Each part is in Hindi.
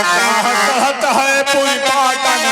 कहत है पूरी पाटन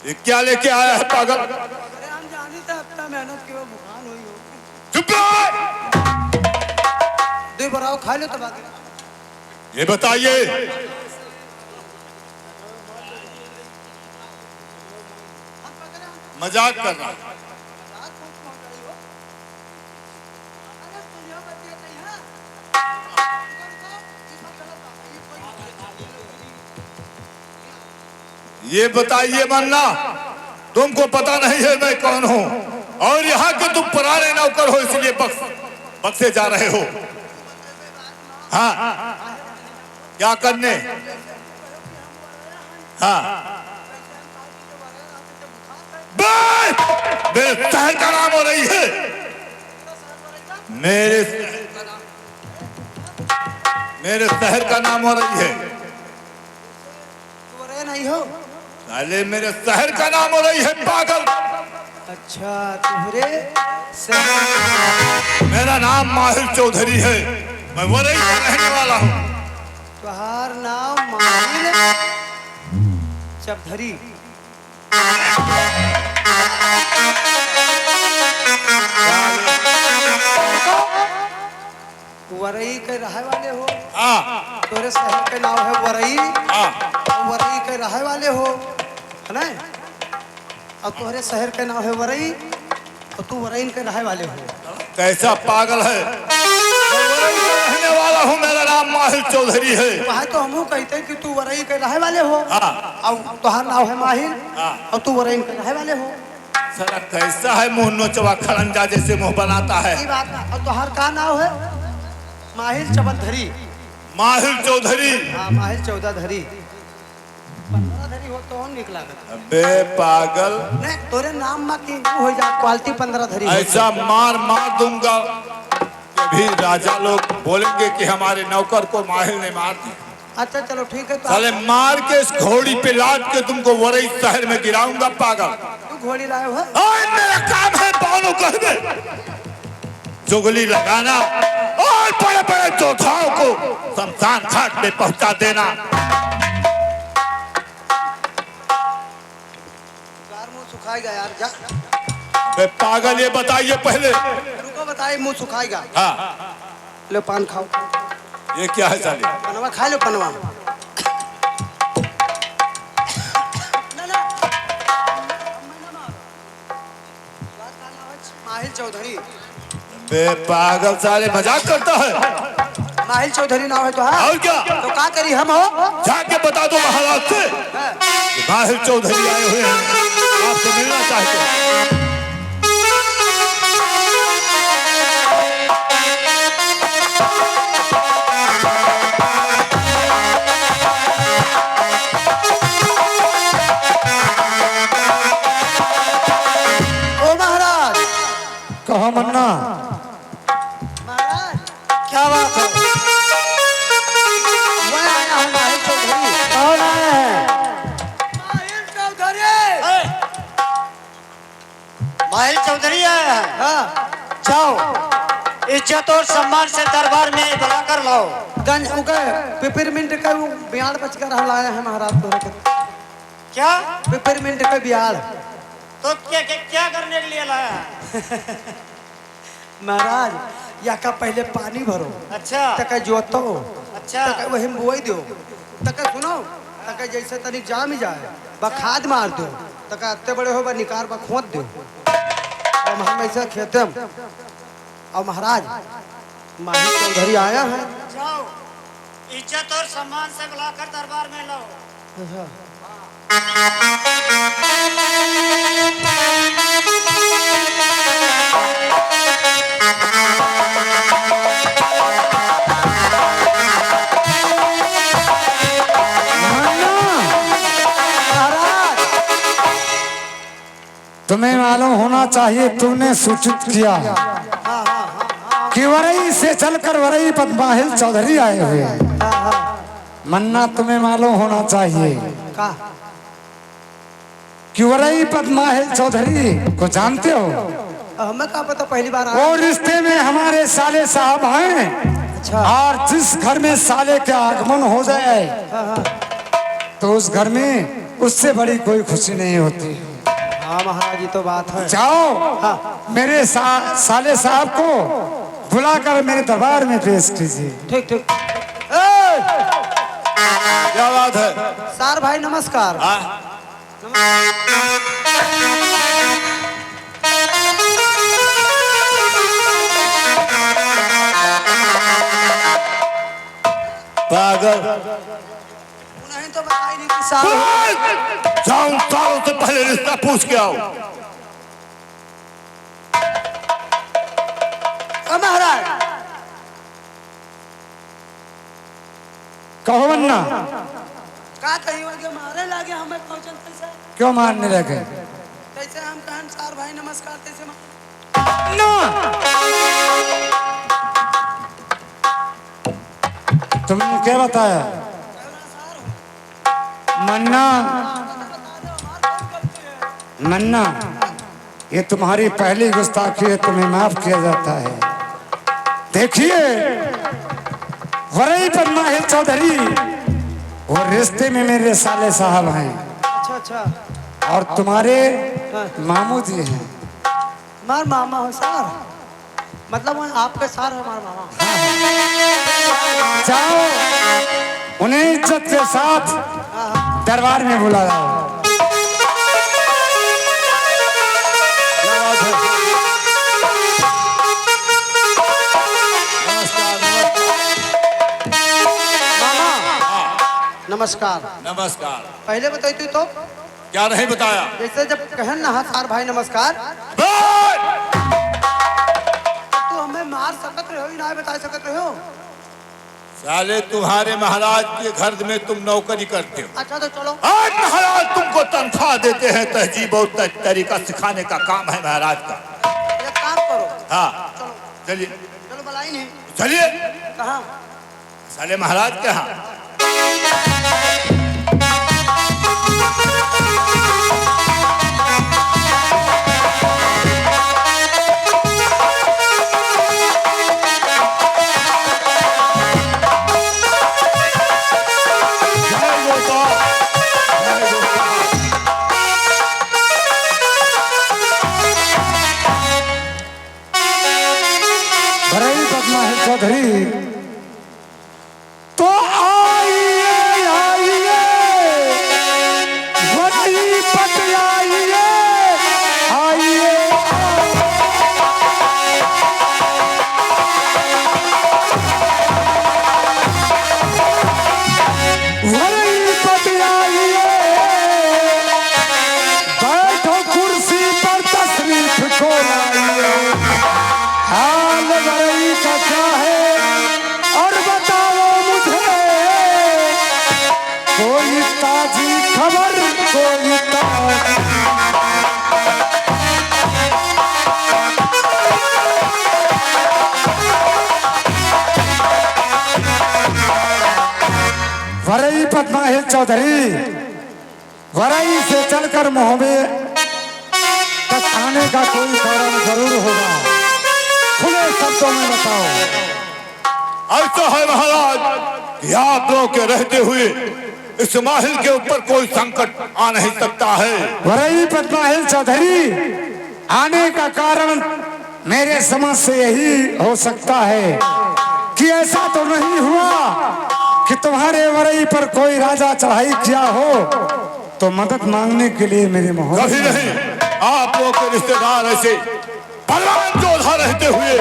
ये क्या लेके आया है पागल? अरे हम जानी थे अपना मेहनत की वो भुगतान हुई हो। चुप रहो। दे बराव खा लो तो बाकी। ये बताइए मजाक कर रहा है। ये बताइए मन्ना, तुमको पता नहीं है मैं कौन हूँ, और यहाँ के तुम पुराने नौकर हो, इसलिए बक्से जा रहे हो। हाँ, क्या करने? हाँ, मेरे शहर का नाम हो रही है, मेरे शहर का नाम हो रही है। वरई नहीं हो? साले मेरे शहर का नाम हो रही है पागल। अच्छा, तुम्हारे शहर। मेरा नाम माहिर चौधरी है, मैं वरई का रहने वाला हूँ। तुम्हार नाम माहिर चौधरी। वरई के रहे वाले हो? हाँ। तोरे शहर के नाम है वरई। हाँ। वरई के रहे वाले हो, है ना? और तुम्हारे शहर के नाम है वरई, और तू वरई के रहे वाले हो। कैसा पागल है? मैं वरई का रहने वाला हूँ, मेरा नाम माहिर चौधरी है। वहाँ तो हमू कहते हैं कि तू वरई के रहे वाले हो। हाँ। और तुहार नाम है माहिर। हाँ। और तू वरई के रहे वाले हो। साला कैसा है मुंह नोचवा खड़ंजा जैसे मुंह बनाता है। ये बात ना। और तुहार का नाम है? माहिर चौधरी। माहिर चौधरी। हाँ, माहिर चौधरी। 15 धरी हो तो हम निकला। अबे पागल, नहीं, तोरे नाम में की हो जा क्वालिटी 15 धरी। ऐसा मार दूंगा कि भी राजा लोग बोलेंगे कि हमारे नौकर को माहिर ने मार दिया। अच्छा चलो ठीक है। तो साले मार के इस घोड़ी पे लाद के तुमको वरई शहर में गिराऊंगा पागल। तू घोड़ी लाए हो? मेरा काम है बालों कहने, चुगली लगाना और बड़े बड़े जोधाओं को शमशान घाट में पहुंचा देना। मुंह सुखाएगा यार, जा। बे पागल, ये बताइए पहले। रुको, बताइए, मुंह सुखाएगा। हाँ। लो पान खाओ। ये क्या है साले? पनवा खा लो, पनवा। माहिर चौधरी। बे पागल, साले मजाक करता है। माहिर चौधरी नाम है तो? हाँ। और क्या? तो क्या करी हम हो? जाके बता दो महाराज से कि माहिर चौधरी आए हुए हैं, आपसे मिलना चाहते हैं। ओ महाराज। कहो मन्ना, महाराज, क्या बात है? मैं आया हूँ माहिर चौधरी। कौन आए हैं? माहिर चौधरी। माहिर चौधरी आए हैं। हाँ। जाओ, इज्जत और सम्मान से दरबार में बुला कर लाओ। गंज उगे पिपरमिंट का वो बियाड़ बच कर लाया है महाराज तोरे के। क्या? पिपरमिंट का बियाड़। तो क्या करने के लिए लाया है? महाराज, या का पहले पानी भरो, अच्छा तक जोतो, अच्छा तक वही बोई दो, तक सुनो, तक जैसे तनिक जाम जाए बा खाद मार दो, तक अत्ते बड़े हो बा निकार बा खोद दो, और हम ऐसे खेते हम। और महाराज, माहिर चौधरी आया है। जाओ, इज्जत और सम्मान से बुलाकर दरबार में लाओ। तुम्हें मालूम होना चाहिए, तुमने सूचित किया कि वरई से चलकर वरई पद माहिर चौधरी आए हुए हैं। मन्ना, तुम्हें मालूम होना चाहिए का कि वरई पद माहिर चौधरी को जानते हो? हमें क्या पता, पहली बार वो आया। रिश्ते में हमारे साले साहब हैं। अच्छा। और जिस घर में साले का आगमन हो जाए तो उस घर में उससे बड़ी कोई खुशी नहीं होती। हाँ महाराज, ये तो बात है। जाओ, मेरे साले साहब को बुलाकर मेरे दरबार में पेश कीजिए। ठीक ठीक। क्या बात है? सार भाई नमस्कार। पागल, नहीं तो बताई नहीं कि साहब जाओ सालों से पहले रिश्ता पूछ के आओ। महाराज कहो वन्ना का कहीं के मारे लागे हमें पहुंचल कैसे क्यों मारने लगे? कैसे हम कहन सार भाई नमस्कार कैसे ना तुमने क्या बताया? मन्ना मन्ना ये तुम्हारी पहली गुस्ताखी है, तुम्हें माफ किया जाता है। देखिए वरई पर माहिर चौधरी वो रिश्ते में मेरे साले साहब हैं अच्छा अच्छा और तुम्हारे मामू जी हैं। मार मामा हो सार मतलब वो आपके सार है हमारा मामा। जाओ उन्हें इज्जत के साथ दरबार में बुला लाओ। नमस्कार। नमस्कार। पहले बताई तू तो क्या नहीं बताया? जैसे जब कहन ना सार भाई नमस्कार तो हमें मार सकत रहे हो ना बता सकत रहे हो। साले तुम्हारे महाराज के घर में तुम नौकरी करते हो। अच्छा तो चलो आज महाराज तुमको तनख्वाह देते हैं, तहजीब और तरीका सिखाने का काम है महाराज का। एक काम करो हाँ चलो चलिए चलो बुलाई नहीं चलिए। कहाँ साले महाराज के यहाँ वरई पद्मा है चौधरी तो आइए आइए वरई पट आइए आइए वरई पट आइए बैठो कुर्सी पर तशरीफ को लाइए। हाल वरई का क्या है और बताओ मुझे, कोई ताजी खबर कोई ताजी। वरई पद्माहिल चौधरी वरई से चलकर मोहबे तक आने का कोई कारण जरूर होगा, खुले शब्दों में बताओ। ऐसा है महाराज कि आप लोग के रहते हुए इस माहिल के ऊपर कोई संकट आ नहीं सकता है। वरई पद्माहिल चौधरी आने का कारण मेरे समझ से यही हो सकता है कि ऐसा तो नहीं हुआ कि तुम्हारे वरई पर कोई राजा चढ़ाई किया हो तो मदद मांगने के लिए मेरे मोहब्बत। कभी नहीं, आप लोग के रिश्तेदार ऐसे बलवान योद्धा रहते हुए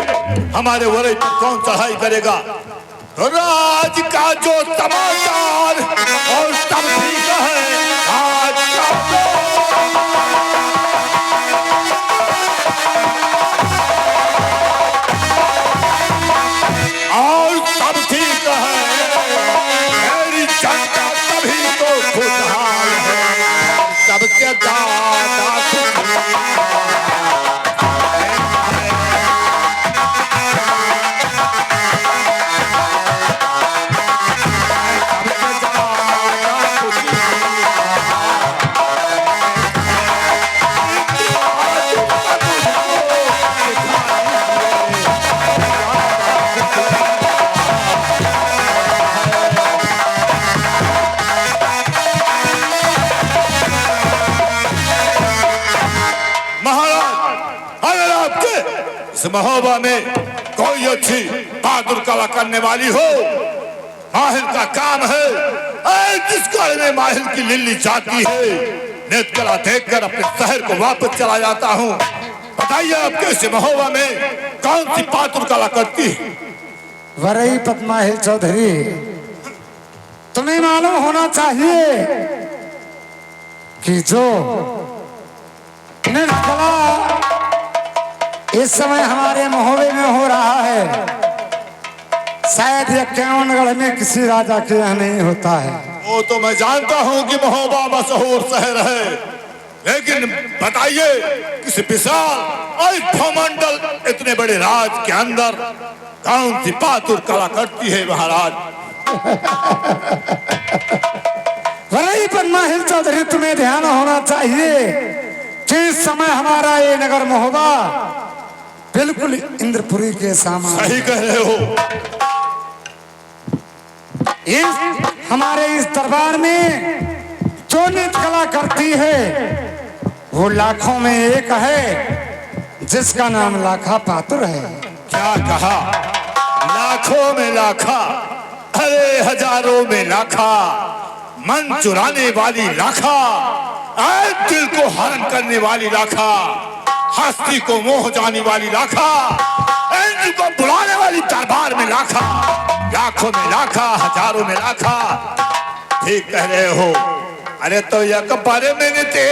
हमारे वरई पर कौन चढ़ाई करेगा? राज का जो समाचार और तब ठीक है आज का और तब ठीक है, मेरी जनता तभी तो खुशहाल है, सबसे ज्यादा इस महोबा में कोई अच्छी बहादुर कला करने वाली हो, माहिल का काम है। जिस घर में माहिल की लिल्ली जाती है नेत कला देखकर अपने शहर को वापस चला जाता हूँ। बताइए आपके इस महोबा में कौन सी बहादुर कला करती है? वरई पद्माहिल चौधरी तुम्हें मालूम होना चाहिए कि जो निर्कला इस समय हमारे महोबे में हो रहा है, शायद ये केवनगढ़ में किसी राजा के यहाँ नहीं होता है। वो तो मैं जानता हूँ कि महोबा मशहूर शहर है, लेकिन बताइए किस विशाल और भूमंडल इतने बड़े राज के अंदर कौन सी पातुर कला करती है महाराज? वही पन्नाहिल चौधरी, तुम्हें ध्यान होना चाहिए कि इस समय हमारा ये नगर महोबा बिल्कुल इंद्रपुरी के सामान। सही कह रहे हो। इस हमारे इस दरबार में जो नृत्य कला करती है वो लाखों में एक है, जिसका नाम लाखा पातुर है। क्या कहा? लाखों में लाखा, अरे हजारों में लाखा, मन चुराने वाली लाखा, दिल को हरण करने वाली लाखा, हस्ती को मोह जाने वाली लाखा, को बुलाने वाली दरबार में लाखा, लाखों में लाखा, हजारों में लाखा। ठीक कह रहे हो। अरे तो यह कपारे में नीति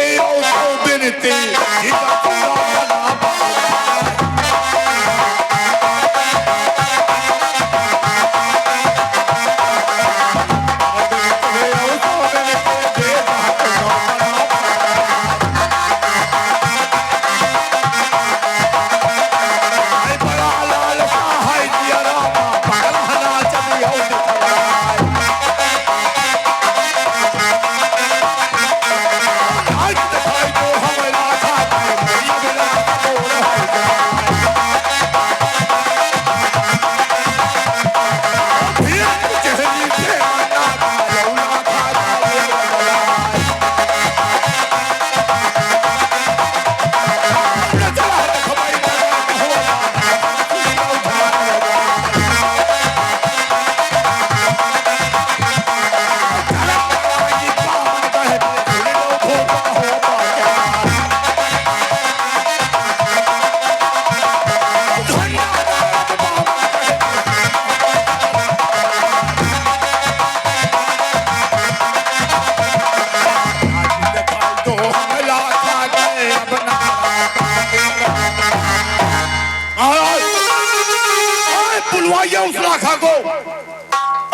उस लाखा को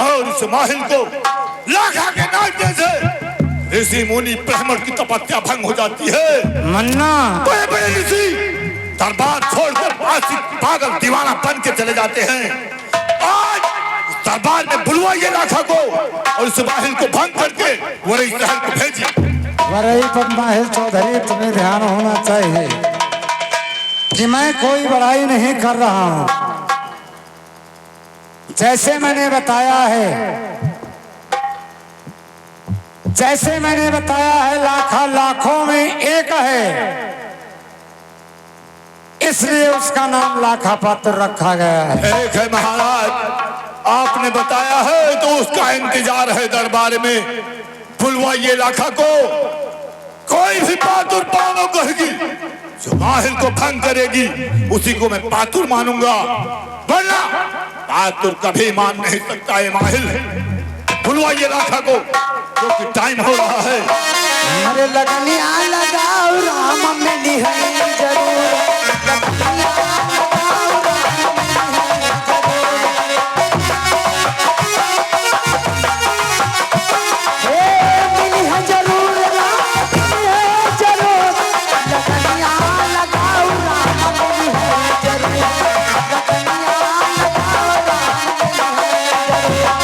और इस माहिल को लाखा के नाचने से ऋषि मुनि ब्राह्मण की तपस्या भंग हो जाती है। मन्ना बड़े बड़े ऋषि दरबार छोड़कर आशिक पागल दीवाना बन के चले जाते हैं। आज दरबार में बुलवाइए लाखा को और इस माहिल को भंग करके वरई शहर को भेजिए। वरई पन्नाहिल चौधरी, तुम्हें ध्यान होना चाहिए कि मैं कोई बड़ाई नहीं कर रहा हूं। जैसे मैंने बताया है लाखा लाखों में एक है, इसलिए उसका नाम लाखा पात्र रखा गया है। एक है महाराज, आपने बताया है तो उसका इंतजार है दरबार में। बुलवाइए लाखा को। कोई भी पातुर पानो कहेगी, जो माहिल को भंग करेगी उसी को मैं पातुर मानूंगा, वरना पातुर कभी मान नहीं सकता है माहिल। बुलवाइए लाखा को, क्योंकि टाइम हो रहा है। अरे लगनिया लगाओ राम मिली है जरूर, लगनिया लगाओ राम मिली है जरूर, मिली है जरूर, लगनिया लगाओ राम मिली है जरूर, लगनिया लगाओ राम मिली है जरूर।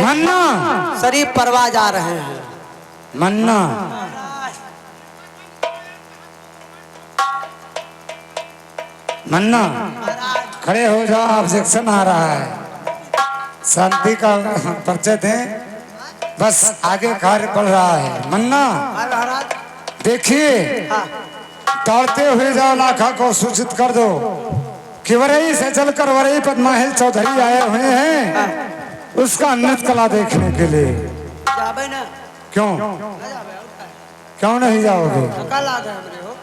मन्ना शरीफ परवाज आ रहे हैं। मन्ना मन्ना खड़े हो जाओ, ऑब्जेक्शन आ रहा है। शांति का परिचय दें, बस आगे कार्य बढ़ रहा है। मन्ना महाराज देखिए, दौड़ते हुए जाओ, लाखा को सूचित कर दो कि वरई से चलकर वरई पद्माहिल चौधरी आए हुए हैं उसका नृत्य कला देखने के लिए। जाबे ना क्यों क्यों नहीं जाओगे? कल आ गए हमरे हो।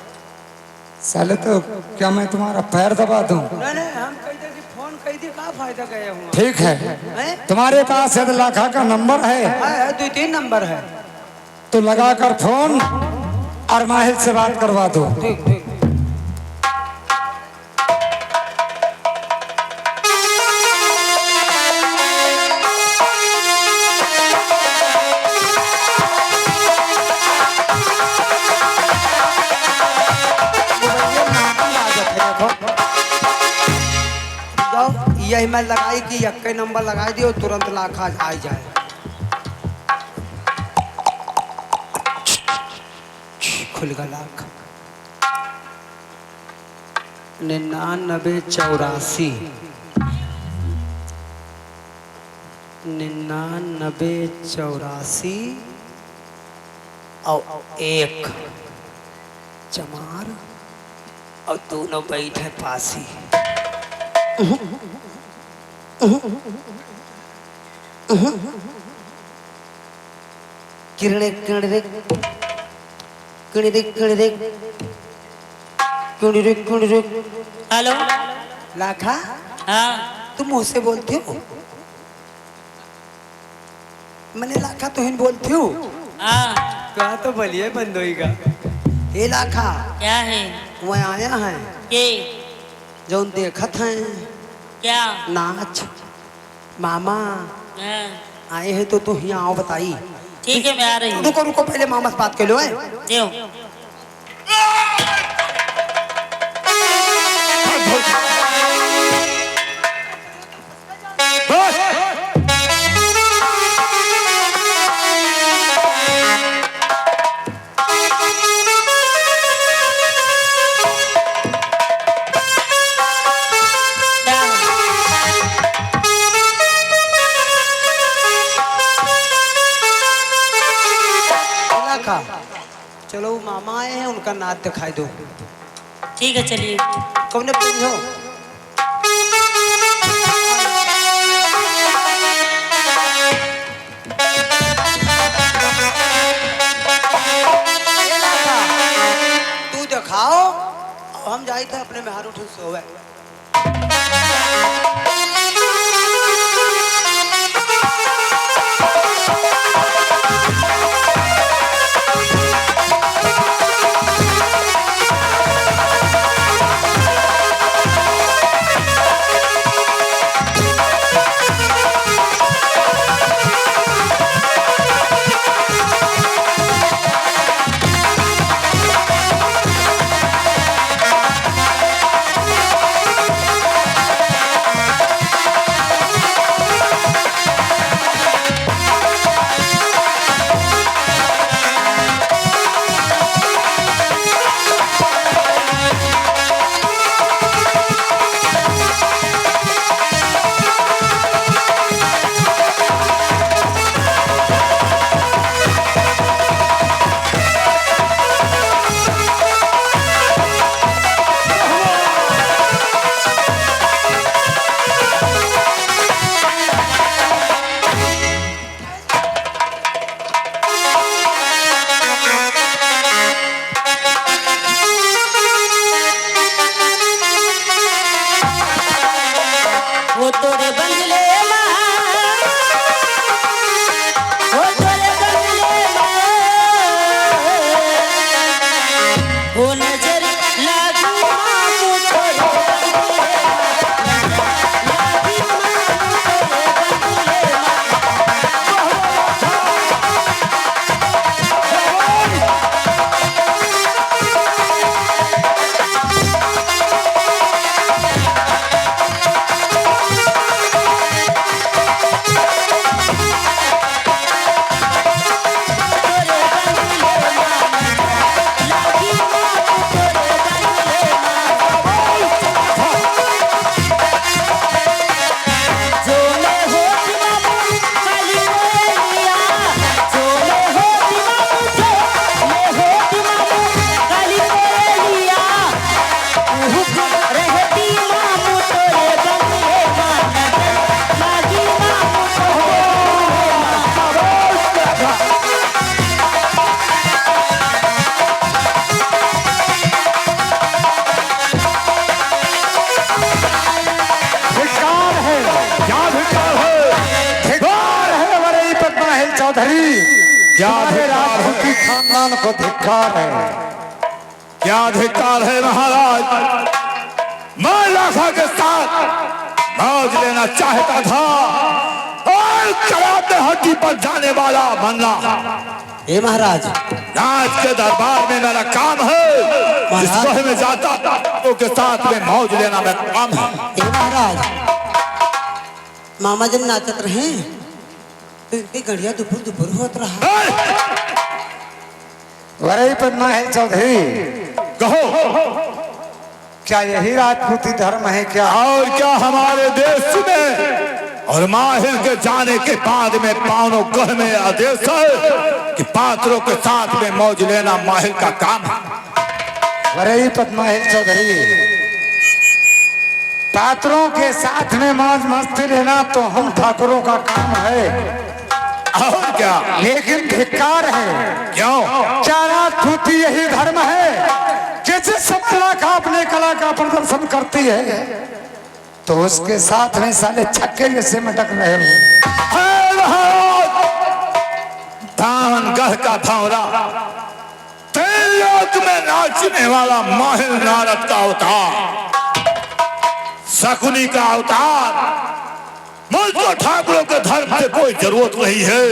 साले तो क्या मैं तुम्हारा पैर दबा दूं? नहीं नहीं, हम कह दे कि फोन कह दे, का फायदा गए हुआ ठीक है, तुम्हारे पास यदि लाखा का नंबर है 2-3 नंबर है। तो लगाकर फोन और माहिल से बात करवा दो। ठीक ठीक। यही मैं लगाई कि एक नंबर लगा दियो, तुरंत लाखा आ जाए। खुल गया लाख। 9984 9984 और 1 चमार और दोनों बैठे पासी। किरणे किरणे किरणे किरणे किरणे किरणे। हेलो। लाखा हाँ तुम मुझसे बोलते हो? मैंने लाखा तो हिंद बोलती हूँ। हाँ क्या तो बोलिए बंदोई का। ये लाखा क्या है? वह आया है के जो देखत हैं क्या? नाच मामा हाँ, आए हैं तो यहाँ आओ बताई। ठीक है मैं आ रही हूँ। रुको रुको, पहले मामा से बात कर लो। क्यों? चलो वो मामा आए हैं, उनका नाच दिखाई दो। ठीक है चलिए। कौन हो? तू दिखाओ, हम जाए थे अपने में हारू ठूस हो गए। चौधरी क्या तुम्हारे धिक्कार है? राजपूती खानदान को धिक्कार है। क्या अधिकार है महाराज? मैं लाखा के साथ मौज लेना चाहता था और कबाब में हड्डी पर जाने वाला बनना ए महाराज, राज के दरबार में मेरा काम है। जिस शहर में जाता तो के साथ में मौज लेना मेरा काम है। ए महाराज, मामा जब नाचत रहे तो इनके गड़िया दुपुर दुपुर होत रहा। वही पर माहिल चौधरी, कहो क्या यही राजपूती धर्म है क्या? और क्या हमारे देश में और माहिर के जाने के बाद में पावनों गढ़ में आदेश है कि पात्रों के साथ में मौज लेना माहिर का काम है। वही पर माहिल चौधरी, पात्रों के साथ में मौज मस्ती लेना तो हम ठाकुरों का काम है। और क्या? लेकिन धिक्कार है। क्यों? क्या राजपूती यही धर्म है कि जिस कला का अपने कला का प्रदर्शन करती है तो उसके साथ में साले छक्के जैसे मटक रहे हो। धान गढ़ का भौरा त्रिलोक में नाचने वाला माहिर नारद का अवतार, शकुनी का अवतार। मुझको ठाकुरों के धर्म से कोई जरूरत नहीं है।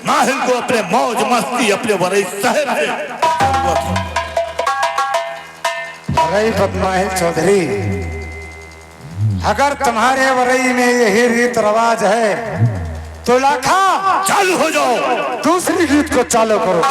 माहिर को अपने मौज मस्ती अपने वरई शहर से जरूरत है। वरई बदमाहिल चौधरी, अगर तुम्हारे वरई में यही रीत रिवाज है तो लाखा चालू हो जाओ, दूसरी रीत को चालू करो।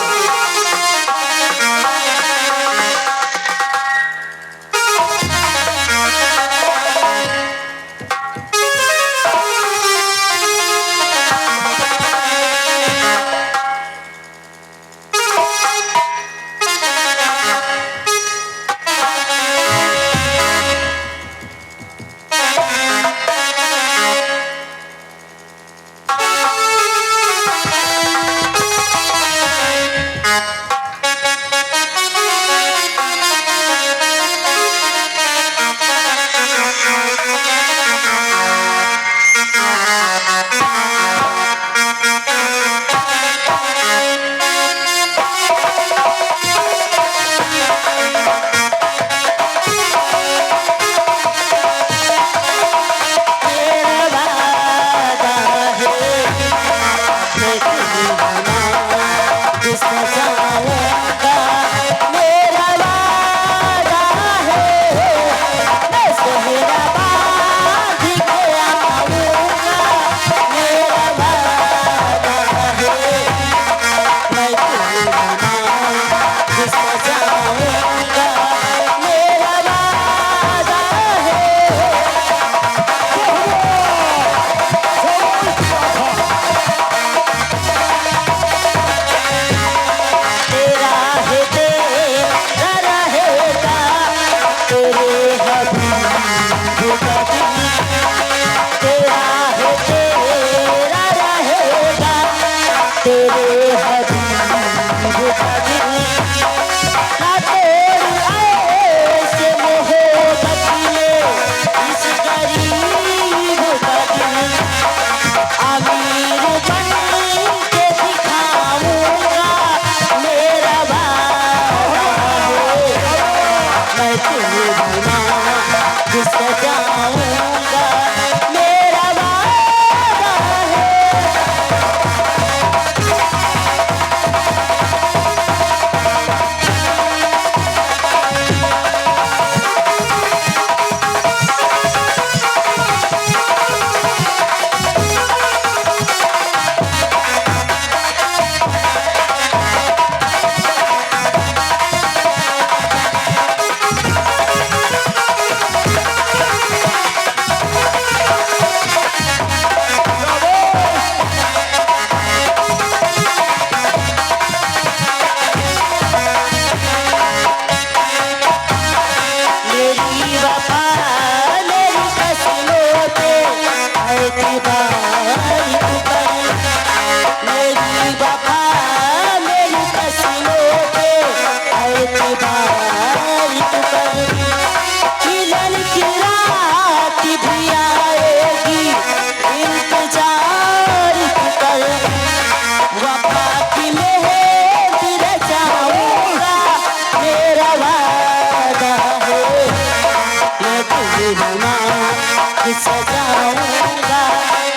सजाऊंगा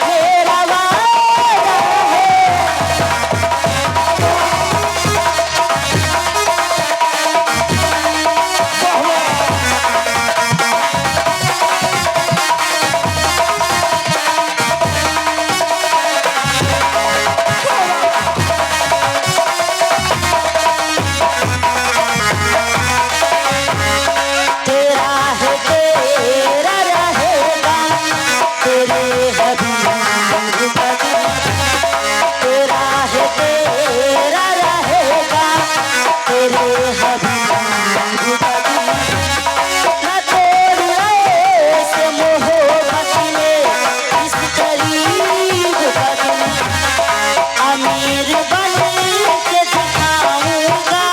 मेरा वादा है। तेरा है तेरा रहेगा तेरे हबीब का दिल। तेरा है तेरा रहेगा तेरे हबीब का दिल। न तोड़ ऐसे मोहब्बत में इस करीब का दिल। अमीर बन के दिखाऊंगा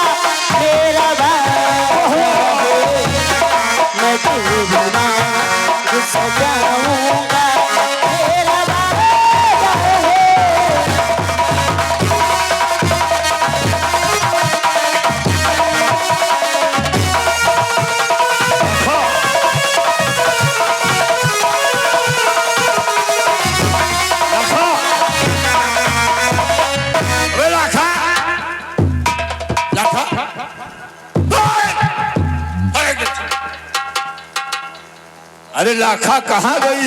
मेरा वादा है। मैं तेरे नाम सजाऊंगा मेरा वादा है। अबे लाखा लाखा अरे लाखा कहाँ गई?